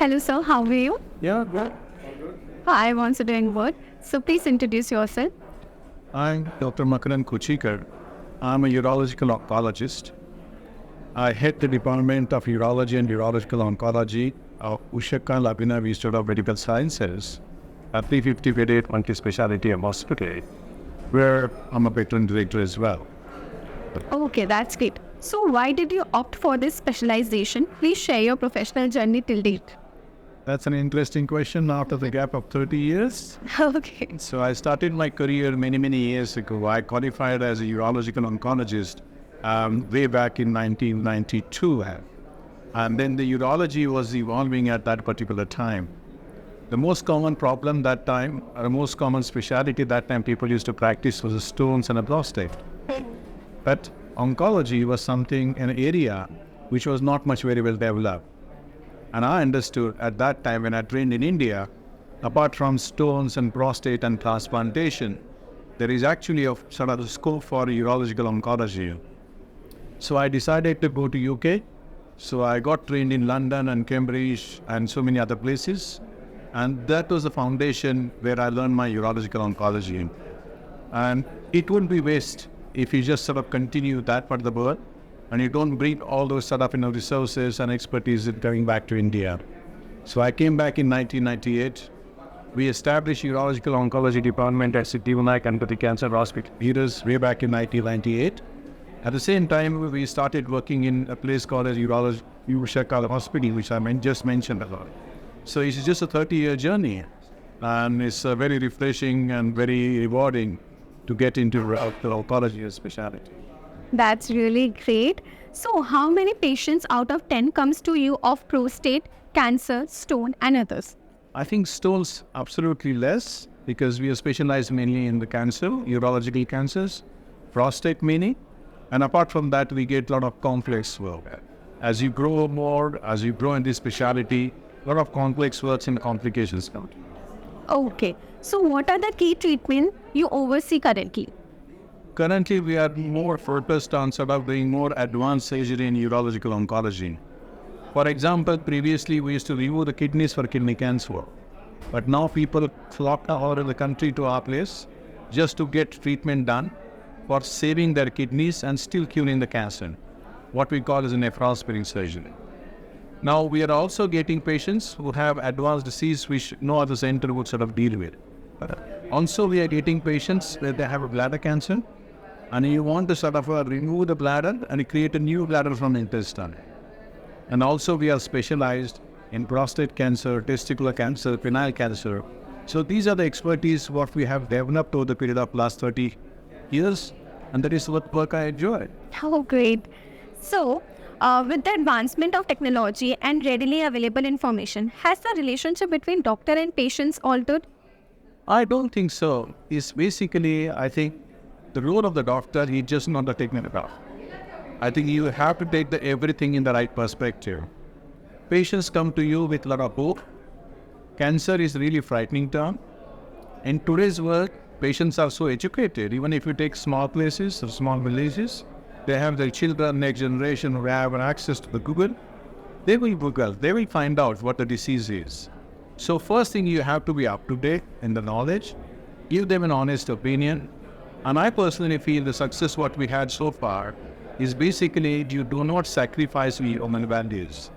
Hello, sir. How are you? Yeah, good. I'm also doing good. So please introduce yourself. I'm Dr. Makarand Khochikar. I'm a urological oncologist. I head the Department of Urology and Urological Oncology of Ushakal, Abhinav Institute of Medical Sciences, a 350-bedded multi-specialty hospital, where I'm a veteran director as well. Okay, that's great. So why did you opt for this specialization? Please share your professional journey till date. That's an interesting question after the gap of 30 years. Okay. So I started my career many years ago. I qualified as a urological oncologist way back in 1992. And then the urology was evolving at that particular time. The most common problem that time, or the most common specialty that time people used to practice was the stones and a prostate. But oncology was something, an area which was not much very well developed. And I understood at that time when I trained in India, apart from stones and prostate and transplantation, there is actually a sort of a scope for urological oncology. So I decided to go to UK. So I got trained in London and Cambridge and so many other places. And that was the foundation where I learned my urological oncology. And it wouldn't be waste if you just sort of continue that part of the world and you don't bring all those sort of resources and expertise coming back to India. So I came back in 1998. We established urological oncology department at Siddhivinayak Ganpati Cancer Hospital, Leaders, way back in 1998. At the same time, we started working in a place called as Ushakal Hospital, which I just mentioned about. So it's just a 30-year journey, and it's very refreshing and very rewarding to get into oncology as specialty. That's really great. So how many patients out of 10 comes to you of prostate, cancer, stone and others? I think stones absolutely less because we are specialized mainly in the cancer, urological cancers, prostate mainly. And apart from that, we get a lot of complex work. As you grow more, as you grow in this specialty, a lot of complex works and complications come. Okay. So what are the key treatments you oversee currently? Currently, we are more focused on sort of doing more advanced surgery in urological oncology. For example, previously we used to remove the kidneys for kidney cancer. But now people flock all over the country to our place just to get treatment done for saving their kidneys and still curing the cancer, what we call as a nephrostomy surgery. Now we are also getting patients who have advanced disease which no other center would sort of deal with. Also we are getting patients where they have a bladder cancer and you want to sort of remove the bladder and create a new bladder from the intestine. And also we are specialized in prostate cancer, testicular cancer, penile cancer. So these are the expertise what we have developed over the period of last 30 years, and that is what work I enjoy. Oh, great. So, with the advancement of technology and readily available information, has the relationship between doctor and patients altered? I don't think so. It's basically, I think, the role of the doctor is just not the technical. I think you have to take everything in the right perspective. Patients come to you with a lot of hope. Cancer is really frightening term. In today's world, patients are so educated. Even if you take small places or small villages, they have their children, next generation who have access to the Google. They will Google, they will find out what the disease is. So first thing, you have to be up to date in the knowledge, give them an honest opinion. And I personally feel the success what we had so far is basically you do not sacrifice human values.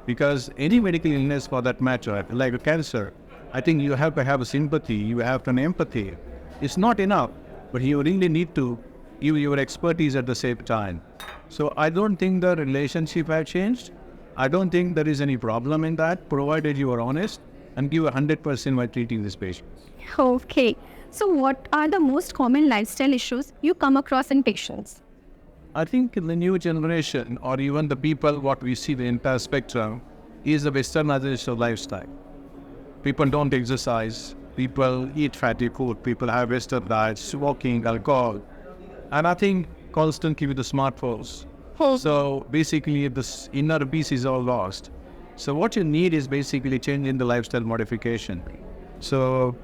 Because any medical illness for that matter, like a cancer, I think you have to have a sympathy, you have to have an empathy. It's not enough, but you really need to give your expertise at the same time. So I don't think the relationship has changed. I don't think there is any problem in that, provided you are honest and give 100% while treating this patient. Okay. So what are the most common lifestyle issues you come across in patients? I think in the new generation, or even the people, what we see the entire spectrum, is the westernization of lifestyle. People don't exercise, people eat fatty food, people have western diets, smoking, alcohol, and I think constantly with the smartphones. So basically this inner peace is all lost. So what you need is basically changing the lifestyle modification. So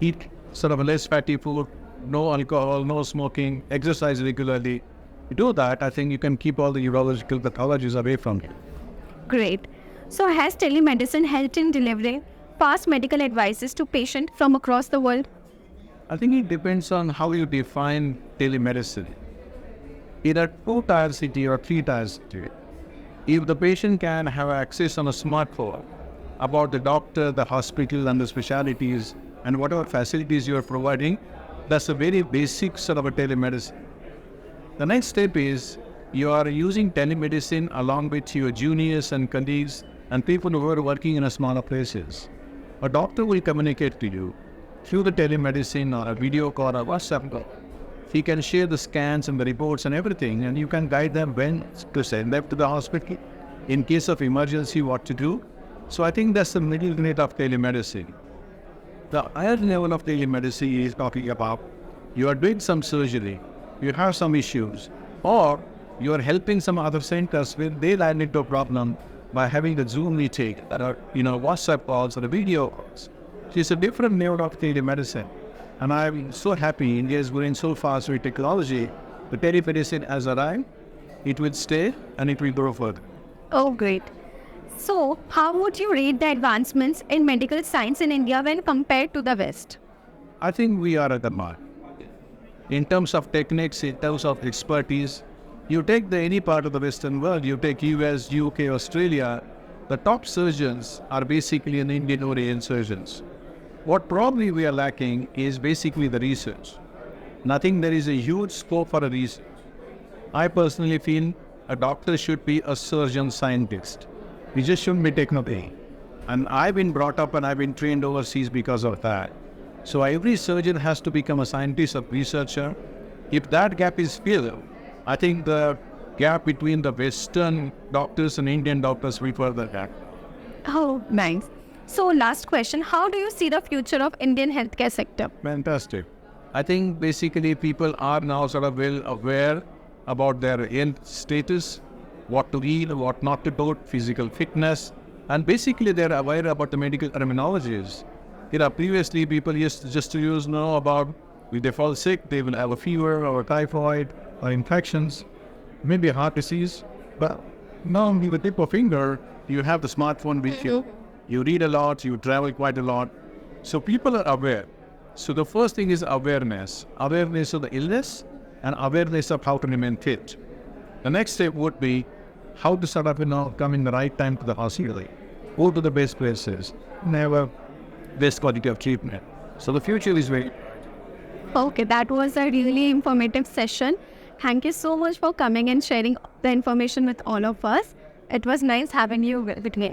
eat sort of a less fatty food, no alcohol, no smoking, exercise regularly. You do that, I think you can keep all the urological pathologies away from you. Great. So has telemedicine helped in delivering fast medical advices to patients from across the world? I think it depends on how you define telemedicine. In a two-tier city or three-tier city, if the patient can have access on a smartphone about the doctor, the hospital and the specialties and whatever facilities you are providing, that's a very basic sort of a telemedicine. The next step is you are using telemedicine along with your juniors and colleagues and people who are working in a smaller places. A doctor will communicate to you through the telemedicine or a video call or WhatsApp call. He can share the scans and the reports and everything, and you can guide them when to send them to the hospital, in case of emergency, what to do. So I think that's the middle grade of telemedicine. The higher level of telemedicine is talking about you are doing some surgery, you have some issues, or you are helping some other centers when they land into a problem by having the Zoom meeting, or WhatsApp calls or the video calls. So it's a different level of telemedicine. And I'm so happy India is going so fast with technology. The telemedicine has arrived, it will stay and it will grow further. Oh, great. So, how would you rate the advancements in medical science in India when compared to the West? I think we are at the mark. In terms of techniques, in terms of expertise, you take any part of the Western world, you take US, UK, Australia, the top surgeons are basically an Indian-oriented surgeons. What probably we are lacking is basically the research. Nothing, there is a huge scope for a research. I personally feel a doctor should be a surgeon scientist. We just shouldn't be technopathy. And I've been brought up and I've been trained overseas because of that. So every surgeon has to become a scientist or researcher. If that gap is filled, I think the gap between the Western doctors and Indian doctors will further gap. Oh, nice. So, last question, how do you see the future of Indian healthcare sector? Fantastic. I think basically people are now sort of well aware about their health status, what to eat, what not to do, physical fitness, and basically they're aware about the medical terminologies. Previously people used to just know about if they fall sick, they will have a fever or a typhoid or infections, maybe a heart disease. But now with the tip of finger, you have the smartphone with you. You read a lot, you travel quite a lot. So people are aware. So the first thing is awareness. Awareness of the illness and awareness of how to remain fit. The next step would be how to sort of come in the right time to the hospital. Go to the best places. Never best quality of treatment. So the future is very... Okay, that was a really informative session. Thank you so much for coming and sharing the information with all of us. It was nice having you with me.